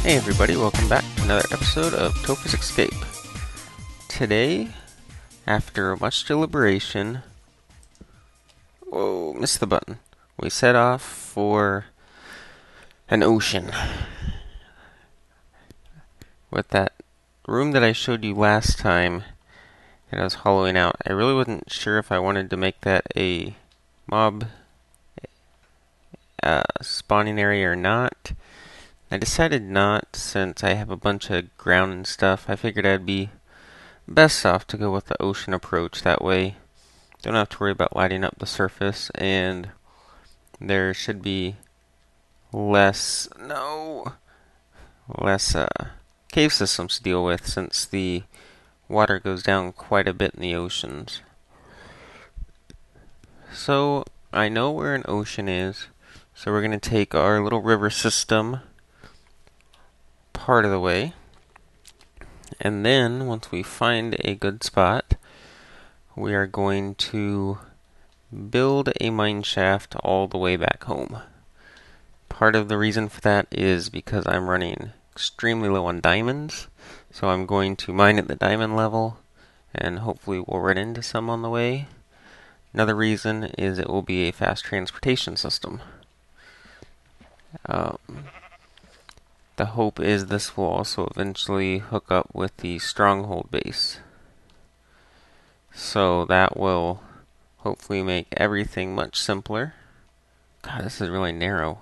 Hey everybody, welcome back to another episode of Tophers Escape. Today, after much deliberation... Whoa, missed the button. We set off for an ocean. With that room that I showed you last time that I was hollowing out, I really wasn't sure if I wanted to make that a mob spawning area or not. I decided not, since I have a bunch of ground and stuff. I figured I'd be best off to go with the ocean approach. That way, don't have to worry about lighting up the surface, and there should be less cave systems to deal with, since the water goes down quite a bit in the oceans. So, I know where an ocean is, so we're going to take our little river system part of the way, and then once we find a good spot, we are going to build a mineshaft all the way back home. Part of the reason for that is because I'm running extremely low on diamonds, so I'm going to mine at the diamond level, and hopefully we'll run into some on the way. Another reason is it will be a fast transportation system. The hope is this will also eventually hook up with the stronghold base. So that will hopefully make everything much simpler. God, this is really narrow.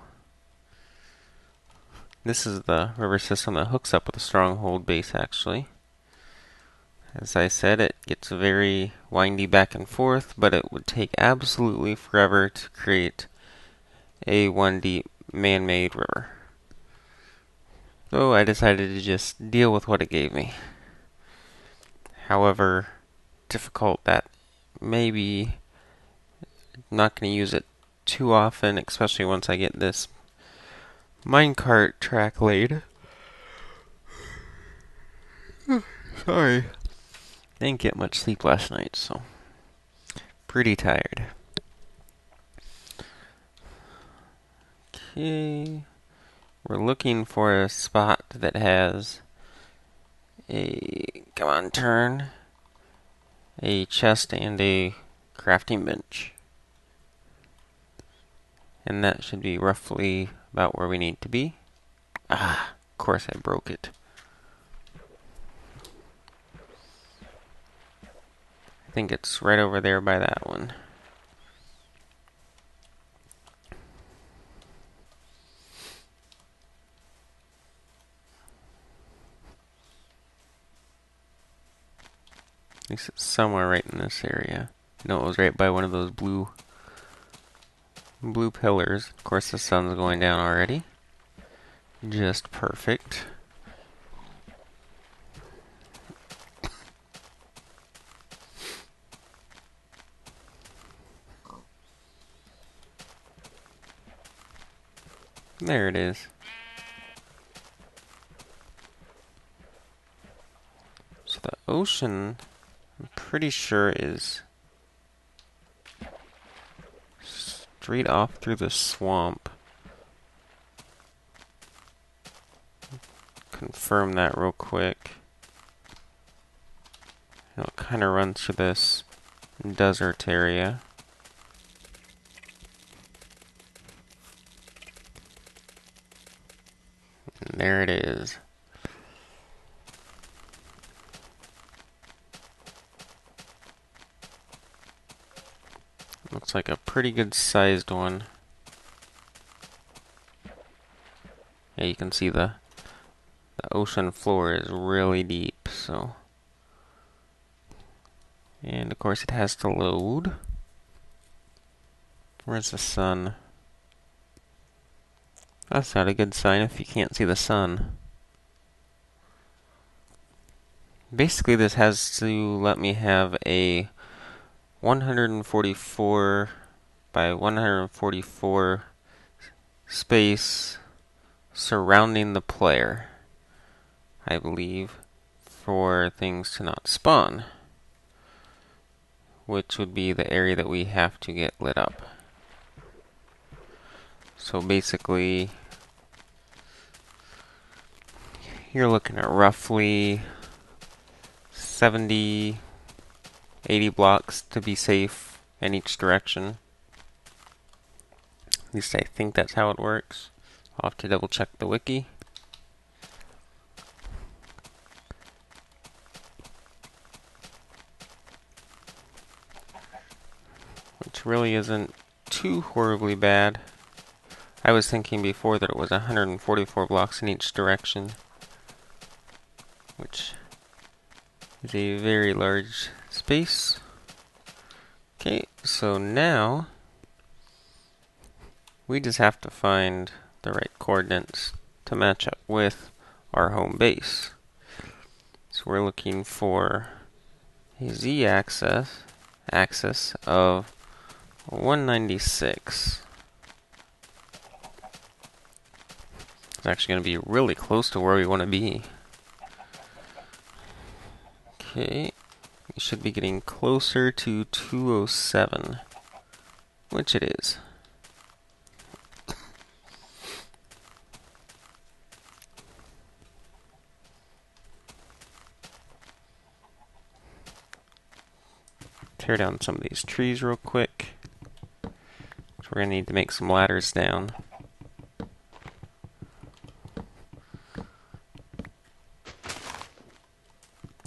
This is the river system that hooks up with the stronghold base, actually. As I said, it gets very windy back and forth, but it would take absolutely forever to create a one deep man-made river. So I decided to just deal with what it gave me. However difficult that may be, I'm not going to use it too often, especially once I get this minecart track laid. Sorry. Didn't get much sleep last night, so pretty tired. Okay. We're looking for a spot that has a, come on, turn, a chest and a crafting bench. And that should be roughly about where we need to be. Ah, of course I broke it. I think it's right over there by that one. At least it's somewhere right in this area. No, it was right by one of those blue pillars. Of course, the sun's going down already. Just perfect. There it is. So the ocean, I'm pretty sure, is straight off through the swamp. Confirm that real quick. It'll kind of run through this desert area. And there it is. Looks like a pretty good sized one. Yeah, you can see the ocean floor is really deep, so. And of course it has to load. Where's the sun? That's not a good sign if you can't see the sun. Basically this has to let me have a 144 by 144 space surrounding the player, I believe, for things to not spawn, which would be the area that we have to get lit up. So basically, you're looking at roughly 70, 80 blocks to be safe in each direction. At least I think that's how it works. I'll have to double check the wiki. Which really isn't too horribly bad. I was thinking before that it was 144 blocks in each direction, which is a very large space. Okay, so now we just have to find the right coordinates to match up with our home base. So we're looking for a z-axis of 196. It's actually going to be really close to where we want to be. Okay, we should be getting closer to 207, which it is. Tear down some of these trees real quick. So we're going to need to make some ladders down.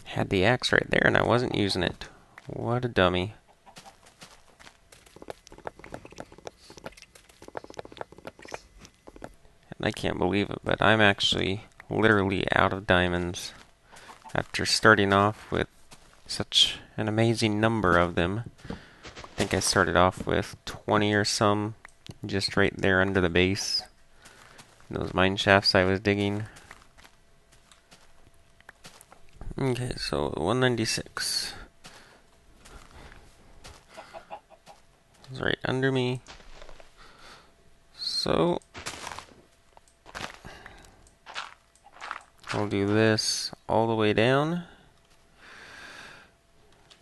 Had the axe right there and I wasn't using it. What a dummy. And I can't believe it, but I'm actually literally out of diamonds after starting off with such an amazing number of them. I think I started off with 20 or some just right there under the base. Those mine shafts I was digging. Okay, so 196 is right under me. So I'll do this all the way down.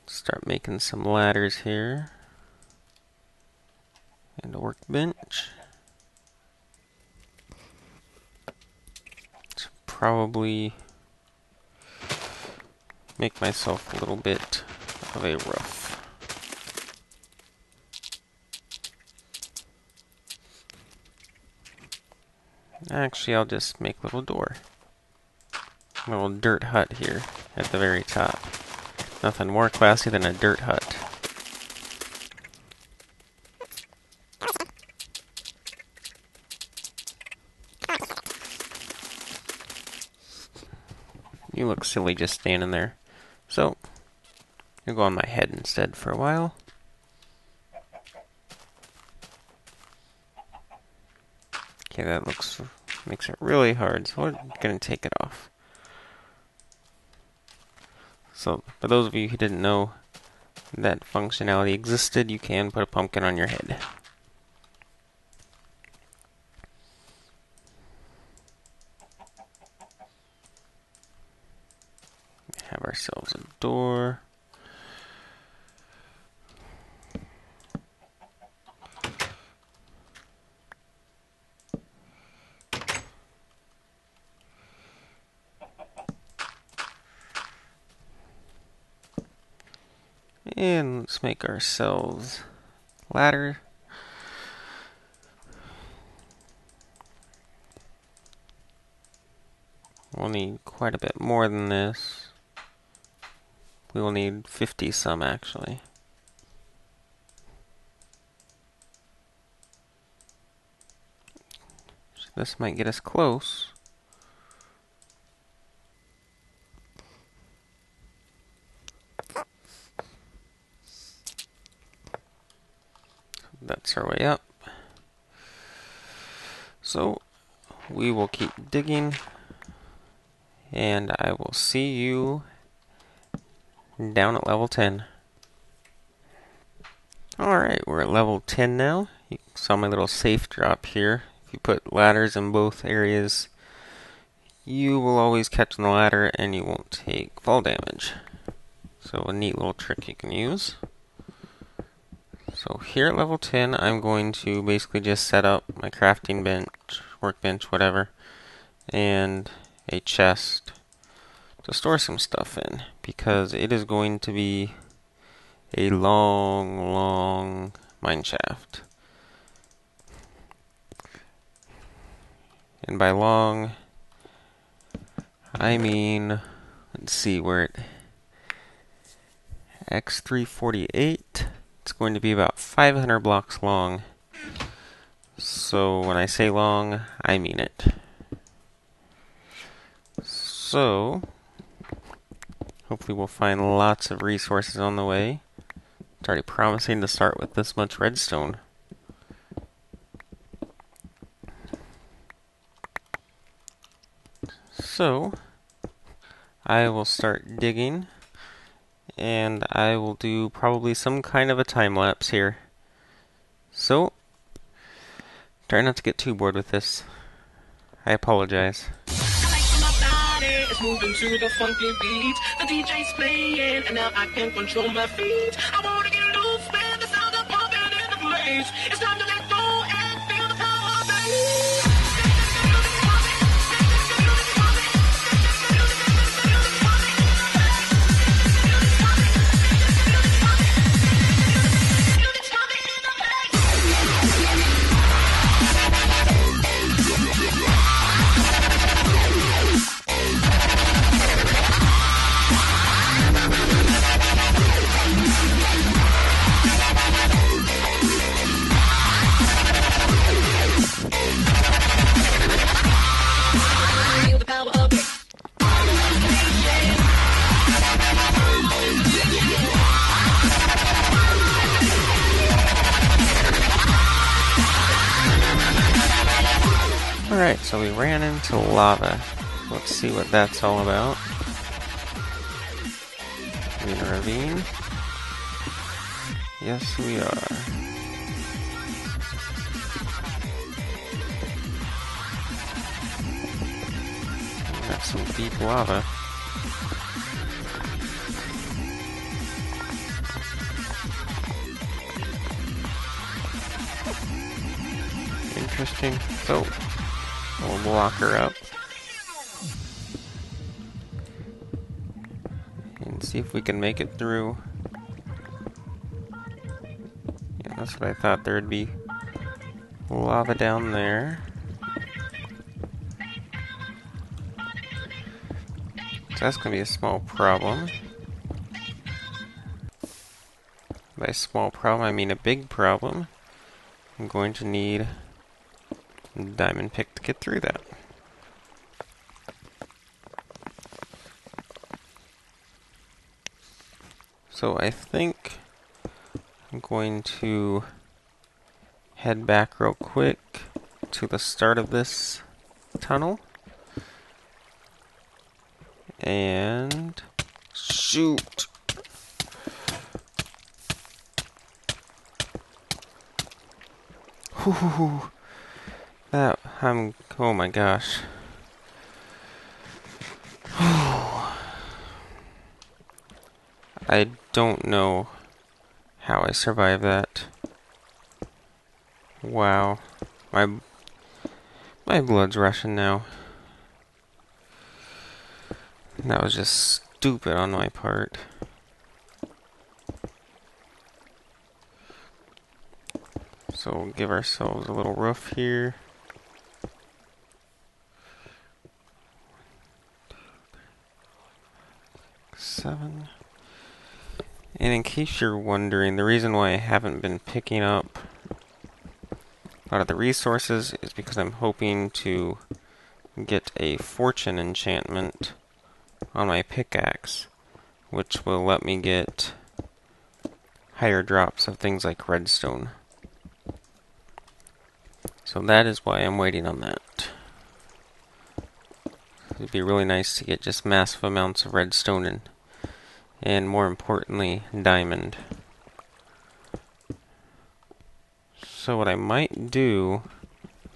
Start making some ladders here. And a workbench. Let's probably make myself a little bit of a roof. Actually, I'll just make a little door. A little dirt hut here at the very top. Nothing more classy than a dirt hut. You look silly just standing there. So, you'll go on my head instead for a while. Okay, that makes it really hard, so we're gonna take it off. So, for those of you who didn't know that functionality existed, you can put a pumpkin on your head. Have ourselves a door. And let's make ourselves a ladder. We'll need quite a bit more than this. We will need 50 some actually. So this might get us close. That's our way up. So we will keep digging, and I will see you down at level 10. Alright, we're at level 10 now. You saw my little safe drop here. If you put ladders in both areas, you will always catch on the ladder and you won't take fall damage. So a neat little trick you can use. So here at level 10, I'm going to basically just set up my crafting bench, workbench, whatever, and a chest to store some stuff in, because it is going to be a long, long mineshaft. And by long, I mean, let's see, we're at X348. It's going to be about 500 blocks long. So when I say long, I mean it. So, hopefully we'll find lots of resources on the way. It's already promising to start with this much redstone. So, I will start digging, and I will do probably some kind of a time lapse here. So, try not to get too bored with this. I apologize. It's moving to the funky beat. The DJ's playing, and now I can control my feet. I wanna get loose, man. The sound of pumping in the place. It's time to let go and feel the power, baby. Alright, so we ran into lava. Let's see what that's all about. In a ravine? Yes, we are. Got some deep lava. Interesting. So, we'll block her up. And see if we can make it through. Yeah, that's what I thought. There'd be lava down there. So that's going to be a small problem. By small problem, I mean a big problem. I'm going to need a diamond pick to get through that. So I think I'm going to head back real quick to the start of this tunnel. And shoot! Whew. That, oh my gosh. I don't know how I survived that. Wow. My blood's rushing now. That was just stupid on my part. So we'll give ourselves a little roof here. 7. And in case you're wondering, the reason why I haven't been picking up a lot of the resources is because I'm hoping to get a fortune enchantment on my pickaxe, which will let me get higher drops of things like redstone. So that is why I'm waiting on that. It'd be really nice to get just massive amounts of redstone and more importantly, diamond. So what I might do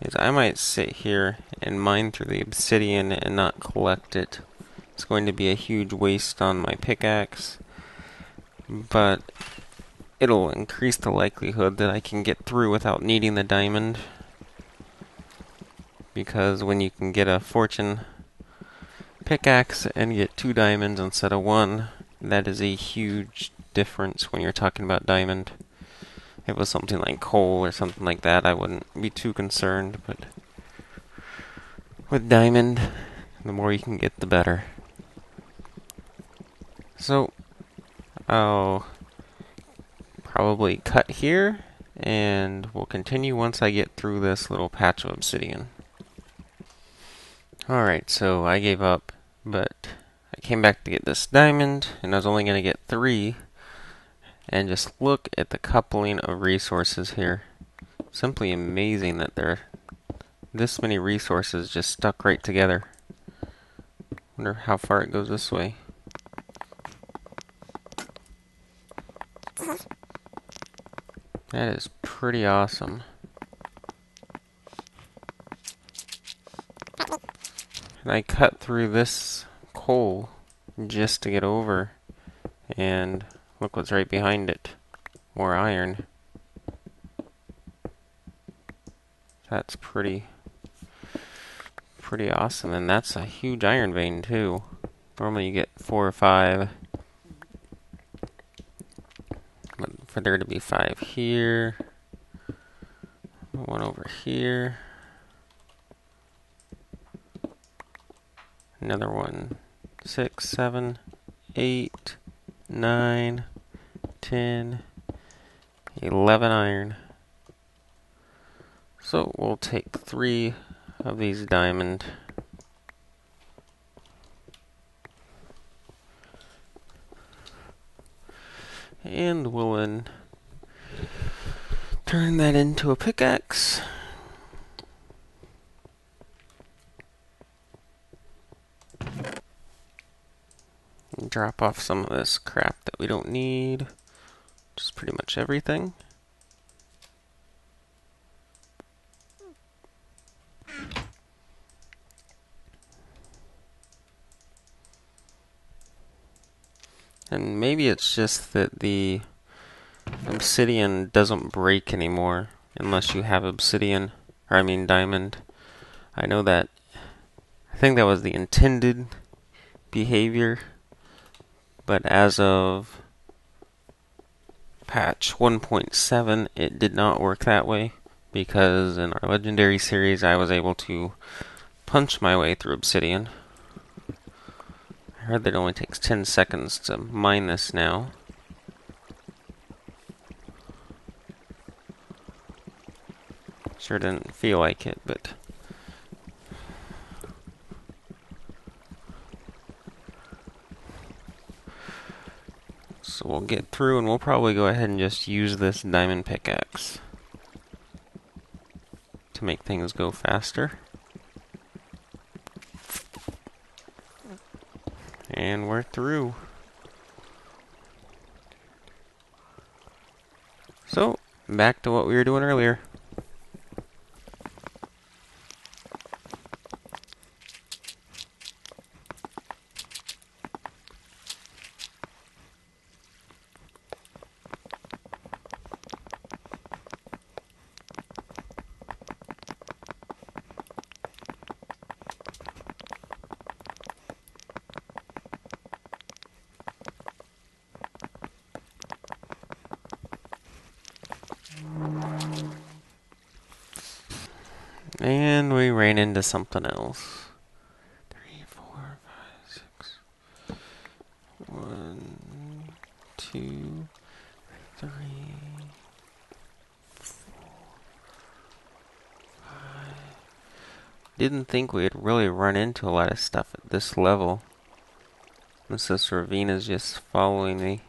is I might sit here and mine through the obsidian and not collect it. It's going to be a huge waste on my pickaxe, but it'll increase the likelihood that I can get through without needing the diamond. Because when you can get a fortune pickaxe and get 2 diamonds instead of 1. That is a huge difference when you're talking about diamond. If it was something like coal or something like that, I wouldn't be too concerned, but with diamond, the more you can get, the better. So, I'll probably cut here, and we'll continue once I get through this little patch of obsidian. Alright, so I gave up, but I came back to get this diamond, and I was only going to get 3. And just look at the coupling of resources here. Simply amazing that there are this many resources just stuck right together. Wonder how far it goes this way. That is pretty awesome. And I cut through this coal just to get over, and look what's right behind it. More iron. That's pretty awesome, and that's a huge iron vein too. Normally you get 4 or 5. But for there to be 5 here, 1 over here, another one, 6, 7, 8, 9, 10, 11 iron. So we'll take 3 of these diamond. And we'll then turn that into a pickaxe. And drop off some of this crap that we don't need. Just pretty much everything. And maybe it's just that the obsidian doesn't break anymore unless you have obsidian, or I mean diamond. I know that, I think that was the intended behavior, but as of patch 1.7 it did not work that way, because in our legendary series I was able to punch my way through obsidian. I heard that it only takes 10 seconds to mine this now. Sure didn't feel like it, but so we'll get through, and we'll probably go ahead and just use this diamond pickaxe to make things go faster. And we're through. So, back to what we were doing earlier. And we ran into something else. 3, 4, 5, 6. 1, 2, 3, 4, 5. Didn't think we'd really run into a lot of stuff at this level. This ravine is just following me.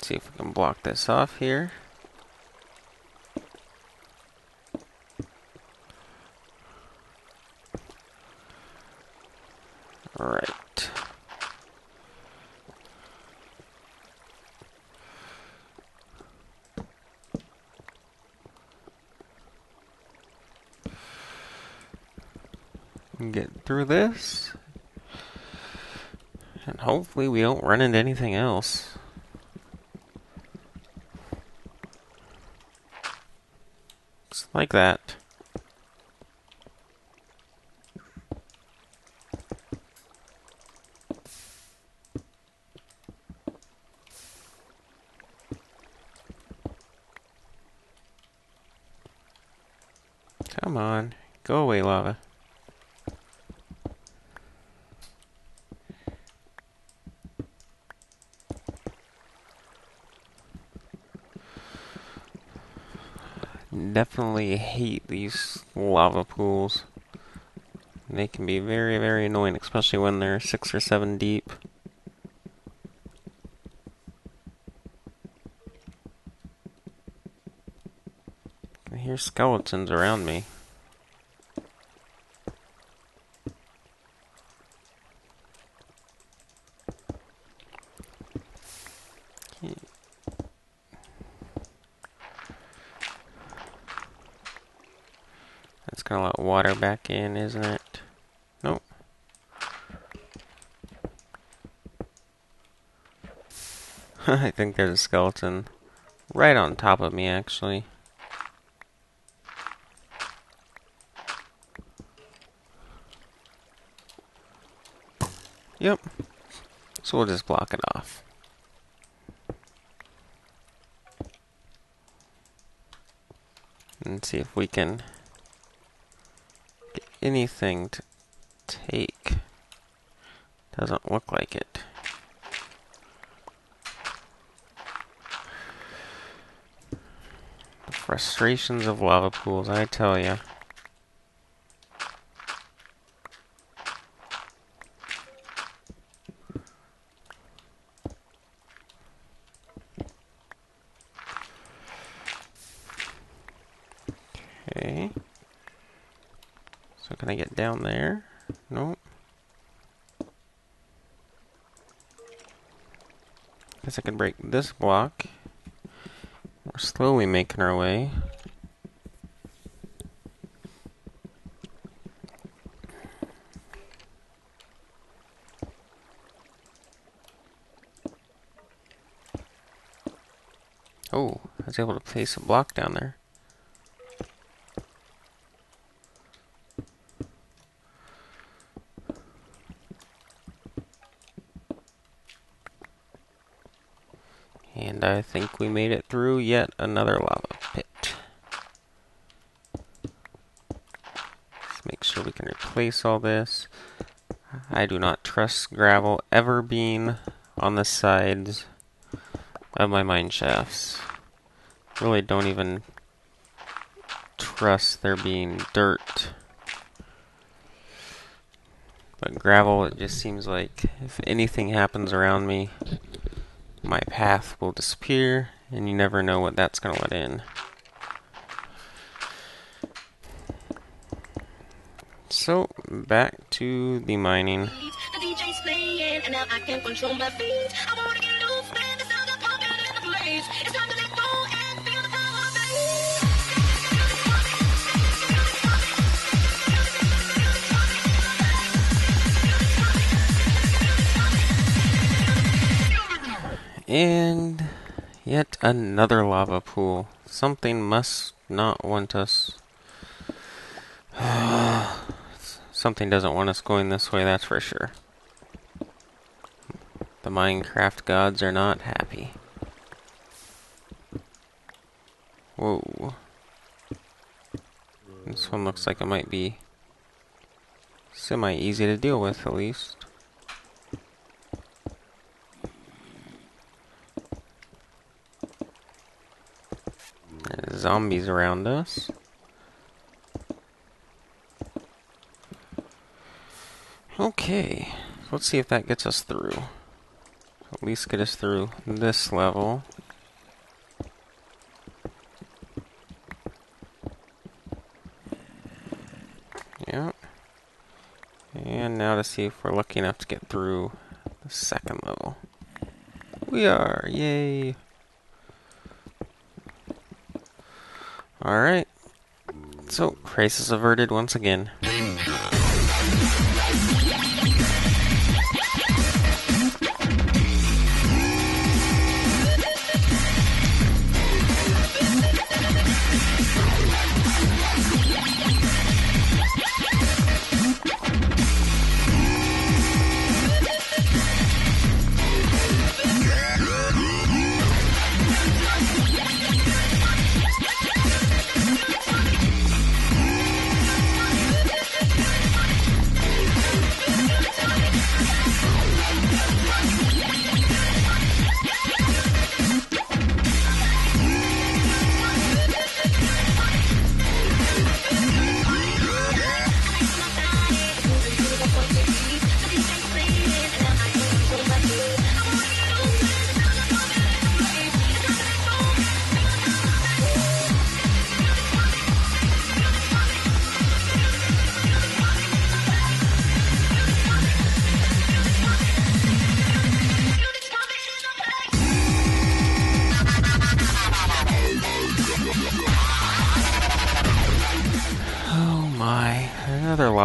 See if we can block this off here. Alright. and get through this. And hopefully we don't run into anything else. Just like that. Come on, go away, lava. Definitely hate these lava pools. They can be very, very annoying, especially when they're 6 or 7 deep. I hear skeletons around me. That's gonna let water back in, isn't it? Nope. I think there's a skeleton right on top of me, actually. Yep. So we'll just block it off. And see if we can get anything to take. Doesn't look like it. The frustrations of lava pools, I tell ya. Okay. So can I get down there? Nope. Guess I can break this block. We're slowly making our way. Oh, I was able to place a block down there. And I think we made it through yet another lava pit. Let's make sure we can replace all this. I do not trust gravel ever being on the sides of my mine shafts. Really don't even trust there being dirt. But gravel, it just seems like if anything happens around me, my path will disappear, and you never know what that's going to let in. So, back to the mining. The DJ's playing, and now I can't control my feet. I wanna get loose, man. The sound of pumping in the place. It's time to let go and feel the power of the And yet another lava pool. Something must not want us. Something doesn't want us going this way, that's for sure. The Minecraft gods are not happy. Whoa. This one looks like it might be semi-easy to deal with, at least. There's zombies around us. Okay, let's see if that gets us through. At least get us through this level. Yep. And now to see if we're lucky enough to get through the second level. We are, yay! Alright. So, crisis averted once again.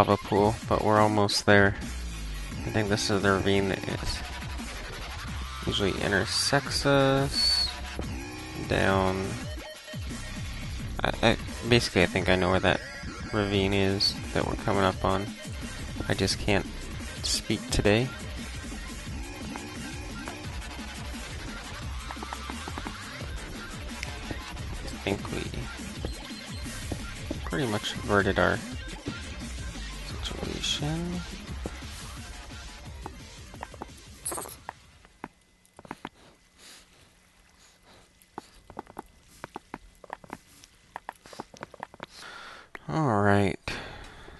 lava pool, but we're almost there. I think this is the ravine that usually intersects us down. Basically, I think I know where that ravine is that we're coming up on. I just can't speak today. I think we pretty much averted our situation. Alright,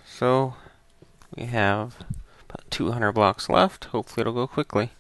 so we have about 200 blocks left. Hopefully it'll go quickly.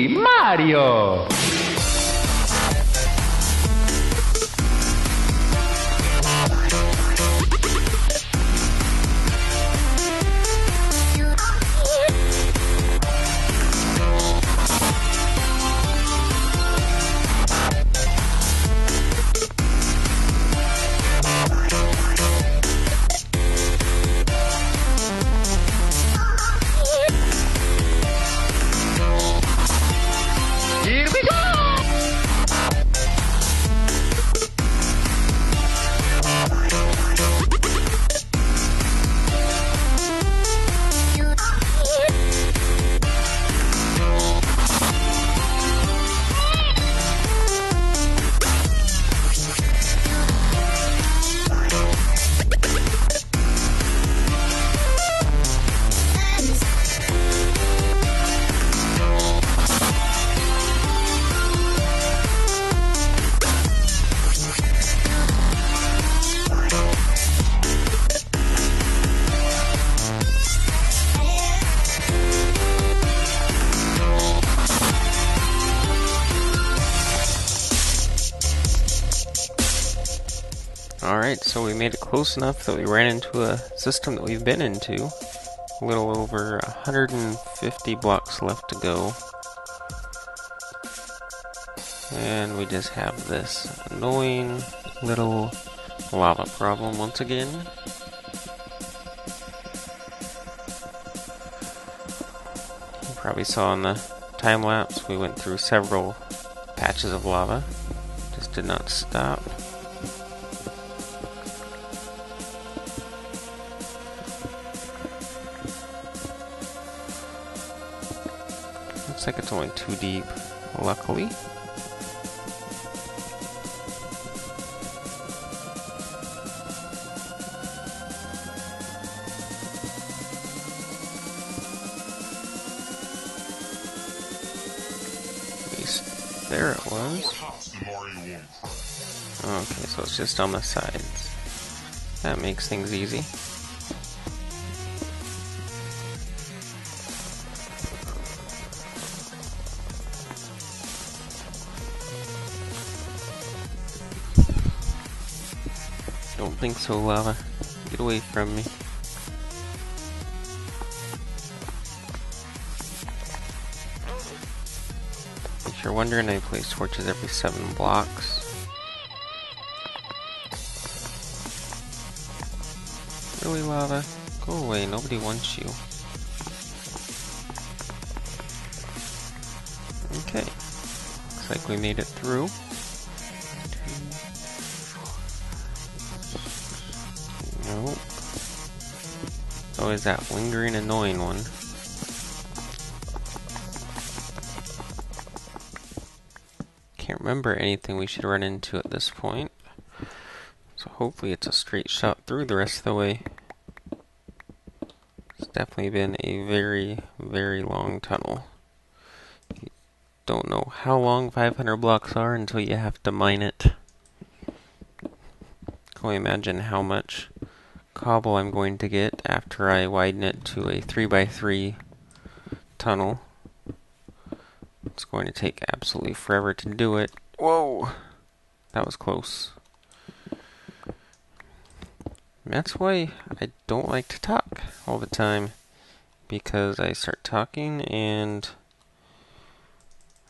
Mario! Here we go! Alright, so we made it close enough that we ran into a system that we've been into. A little over 150 blocks left to go. And we just have this annoying little lava problem once again. You probably saw in the time lapse we went through several patches of lava. Just did not stop. Looks like it's only 2 deep, luckily. there it was. Okay, so it's just on the sides. That makes things easy. Don't think so, lava. Get away from me. If you're wondering, I place torches every 7 blocks. Really, lava? Go away, nobody wants you. Okay. Looks like we made it through. Nope. Always that lingering, annoying one. Can't remember anything we should run into at this point. So hopefully it's a straight shot through the rest of the way. It's definitely been a very, very long tunnel. You don't know how long 500 blocks are until you have to mine it. Can only imagine how much cobble I'm going to get after I widen it to a 3x3 tunnel. It's going to take absolutely forever to do it. Whoa! That was close. And that's why I don't like to talk all the time. Because I start talking and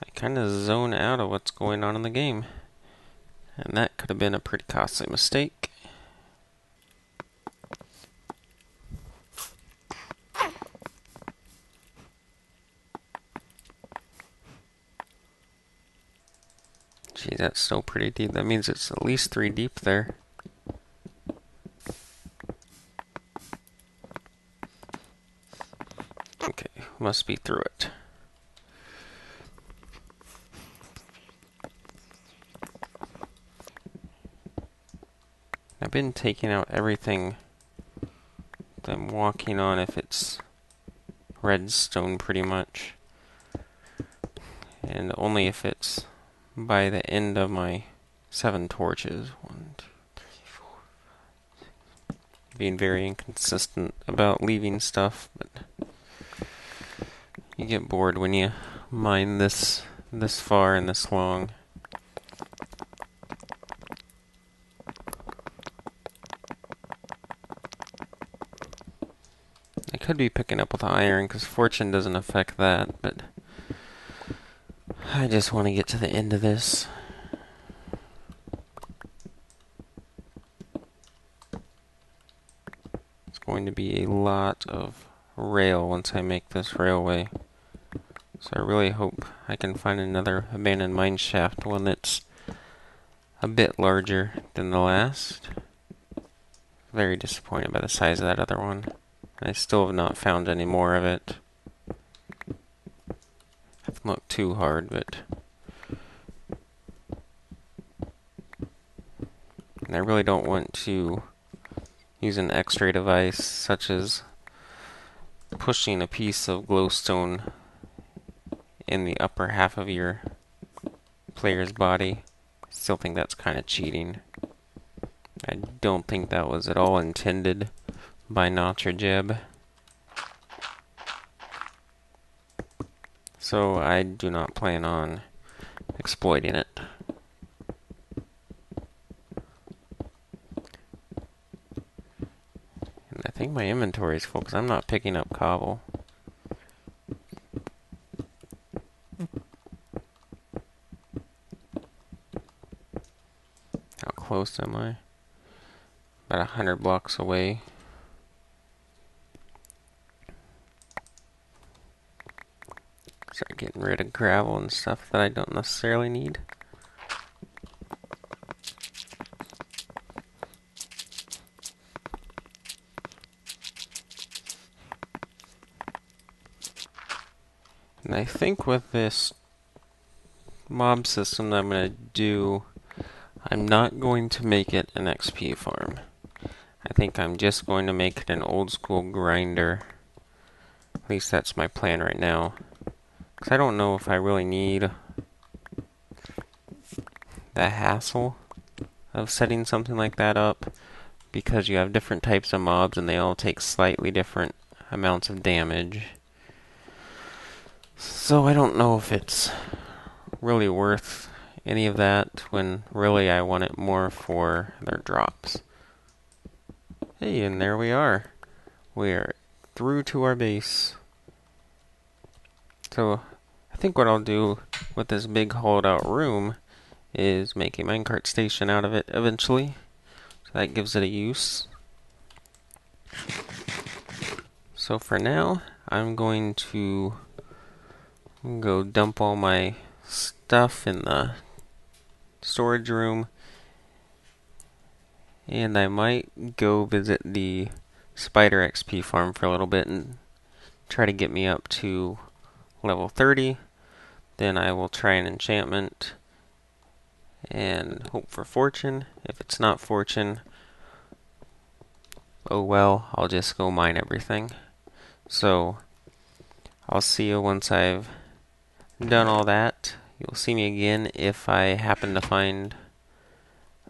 I kind of zone out of what's going on in the game. And that could have been a pretty costly mistake. Gee, that's so pretty deep. That means it's at least 3 deep there. Okay, must be through it. I've been taking out everything that I'm walking on if it's redstone pretty much. And only if it's by the end of my 7 torches. 1, 2, 3, 4. Being very inconsistent about leaving stuff, but you get bored when you mine this far and this long. I could be picking up with iron because fortune doesn't affect that, but I just want to get to the end of this. It's going to be a lot of rail once I make this railway. So I really hope I can find another abandoned mineshaft, one that's a bit larger than the last. Very disappointed by the size of that other one. I still have not found any more of it. I haven't looked too hard, but I really don't want to use an X-ray device such as pushing a piece of glowstone in the upper half of your player's body. Still think that's kind of cheating. I don't think that was at all intended by Notch or Jeb. So I do not plan on exploiting it. And I think my inventory is full because I'm not picking up cobble. How close am I? About 100 blocks away. Start getting rid of gravel and stuff that I don't necessarily need. And I think with this mob system that I'm going to do, I'm not going to make it an XP farm. I think I'm just going to make it an old school grinder. At least that's my plan right now. Because I don't know if I really need the hassle of setting something like that up, because you have different types of mobs and they all take slightly different amounts of damage. So I don't know if it's really worth any of that when really I want it more for their drops. Hey, and there we are. We are through to our base. So I think what I'll do with this big hollowed out room is make a minecart station out of it eventually. So that gives it a use. So for now, I'm going to go dump all my stuff in the storage room, and I might go visit the spider XP farm for a little bit and try to get me up to level 30. Then I will try an enchantment and hope for fortune. If it's not fortune, oh well, I'll just go mine everything. So I'll see you once I've done all that. You'll see me again if I happen to find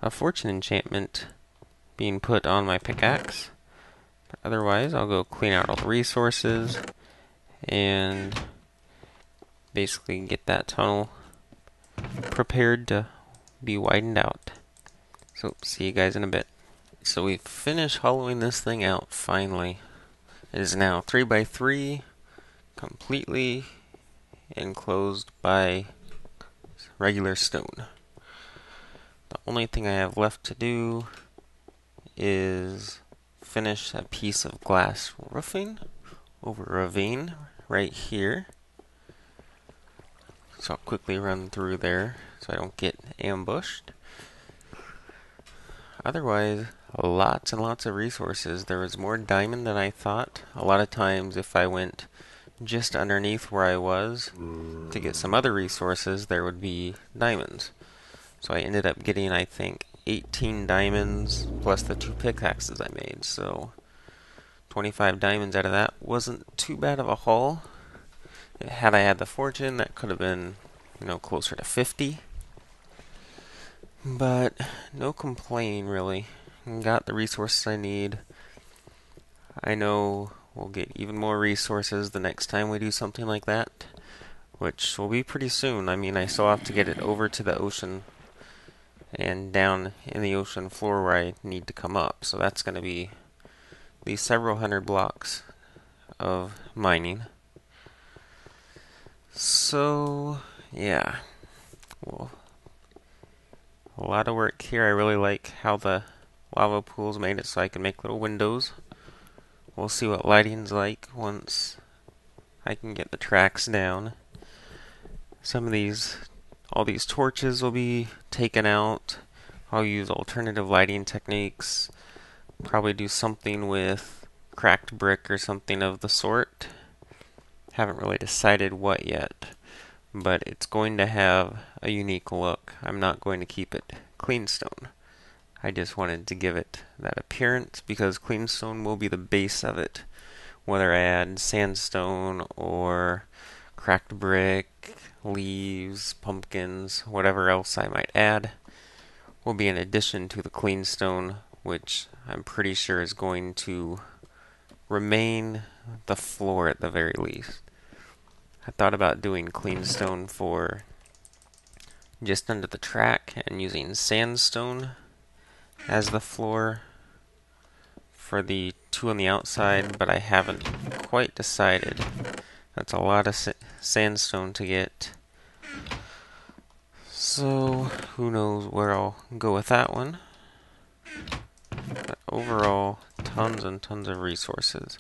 a fortune enchantment being put on my pickaxe. But otherwise, I'll go clean out all the resources and basically get that tunnel prepared to be widened out. So, see you guys in a bit. So we've finished hollowing this thing out, finally. It is now 3x3, completely enclosed by regular stone. The only thing I have left to do is finish a piece of glass roofing over a ravine right here. So I'll quickly run through there so I don't get ambushed. Otherwise, lots and lots of resources. There was more diamond than I thought. A lot of times if I went just underneath where I was to get some other resources, there would be diamonds. So I ended up getting, I think, 18 diamonds plus the 2 pickaxes I made. So 25 diamonds out of that wasn't too bad of a haul. Had I had the fortune, that could have been, closer to 50. But no complaining, really. Got the resources I need. I know we'll get even more resources the next time we do something like that, which will be pretty soon. I mean, I still have to get it over to the ocean and down in the ocean floor where I need to come up. So that's going to be these several hundred blocks of mining. So, yeah. Well, a lot of work here. I really like how the lava pools made it so I can make little windows. We'll see what lighting's like once I can get the tracks down. All these torches will be taken out. I'll use alternative lighting techniques. Probably do something with cracked brick or something of the sort. Haven't really decided what yet, but it's going to have a unique look. I'm not going to keep it clean stone. I just wanted to give it that appearance because clean stone will be the base of it. Whether I add sandstone or cracked brick, leaves, pumpkins, whatever else I might add, will be in addition to the clean stone, which I'm pretty sure is going to remain the floor at the very least. I thought about doing clean stone for just under the track and using sandstone as the floor for the 2 on the outside, but I haven't quite decided. That's a lot of sandstone to get. So, who knows where I'll go with that one. But overall, tons and tons of resources.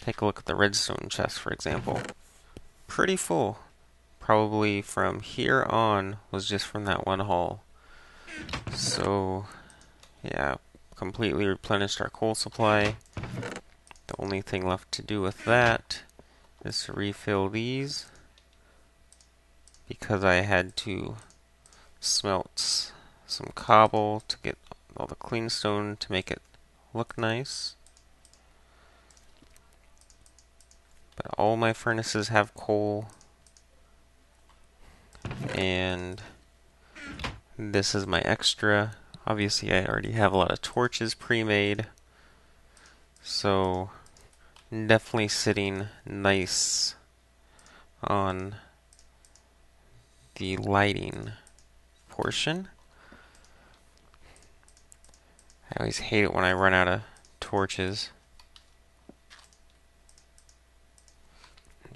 Take a look at the redstone chest, for example. Pretty full. Probably from here on was just from that one haul. So, yeah, completely replenished our coal supply. The only thing left to do with that is to refill these, because I had to smelt some cobble to get all the clean stone to make it look nice. But all my furnaces have coal, and This is my extra. Obviously, I already have a lot of torches pre-made, so definitely sitting nice on the lighting portion. I always hate it when I run out of torches.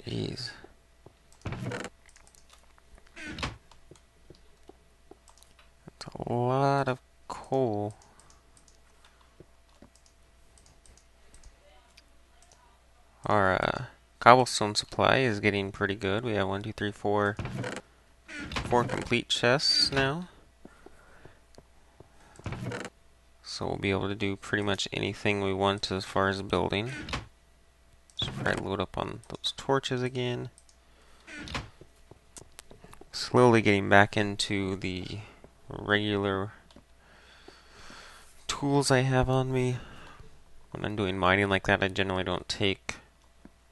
Jeez. That's a lot of coal. Our cobblestone supply is getting pretty good. We have 1, 2, 3, 4, 4 complete chests now. So we'll be able to do pretty much anything we want as far as building. Just probably load up on those torches again. Slowly getting back into the regular tools I have on me. When I'm doing mining like that, I generally don't take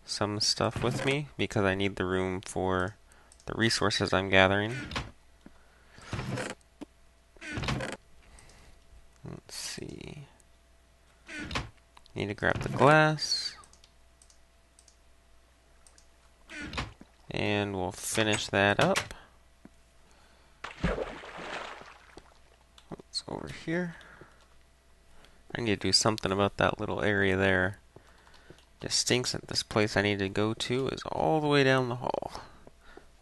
some stuff with me because I need the room for the resources I'm gathering. Let's see. Need to grab the glass. And we'll finish that up. It's over here. I need to do something about that little area there. Just stinks that this place I need to go to is all the way down the hall,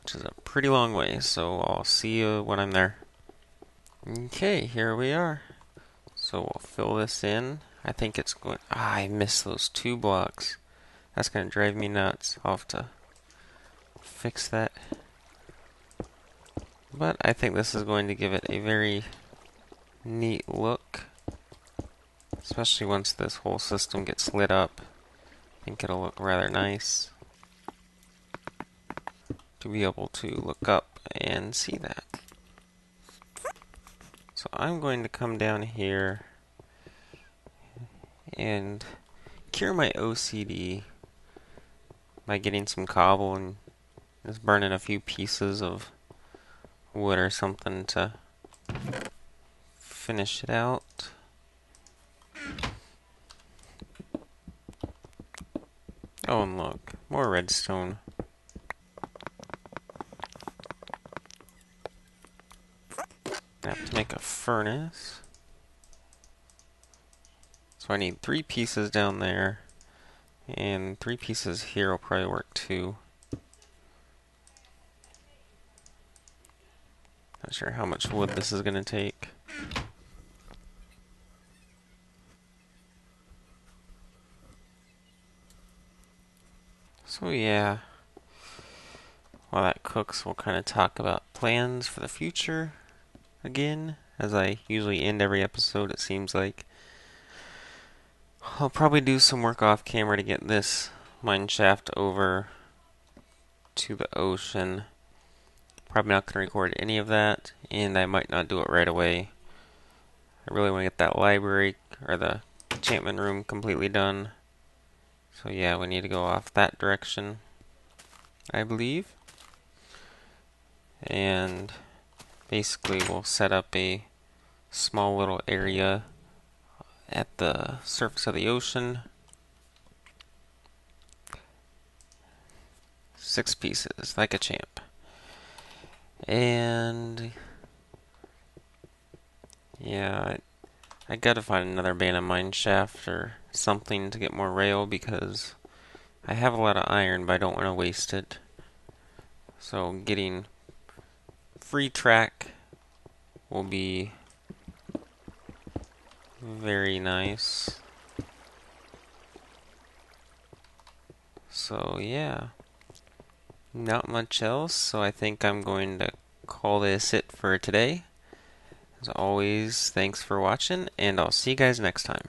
which is a pretty long way, so I'll see you when I'm there. Okay, here we are. So we'll fill this in. I think it's going... I missed those 2 blocks. That's going to drive me nuts. I'll have to fix that. But I think this is going to give it a very neat look. Especially once this whole system gets lit up. I think it'll look rather nice to be able to look up and see that. So I'm going to come down here and cure my OCD by getting some cobble and just burning a few pieces of wood or something to finish it out. Oh, and look, more redstone. I have to make a furnace. So I need 3 pieces down there, and 3 pieces here will probably work too. Not sure how much wood this is going to take. So yeah, while that cooks, we'll kind of talk about plans for the future again, as I usually end every episode, it seems like. I'll probably do some work off camera to get this mineshaft over to the ocean. Probably not going to record any of that, and I might not do it right away. I really want to get that library, or the enchantment room, completely done. So yeah, we need to go off that direction, I believe. And basically we'll set up a small little area at the surface of the ocean. 6 pieces, like a champ. And yeah, I gotta find another abandoned mine shaft or something to get more rail because I have a lot of iron, but I don't want to waste it. So getting free track will be very nice. So yeah, not much else, so I think I'm going to call this it for today. As always, thanks for watching, and I'll see you guys next time.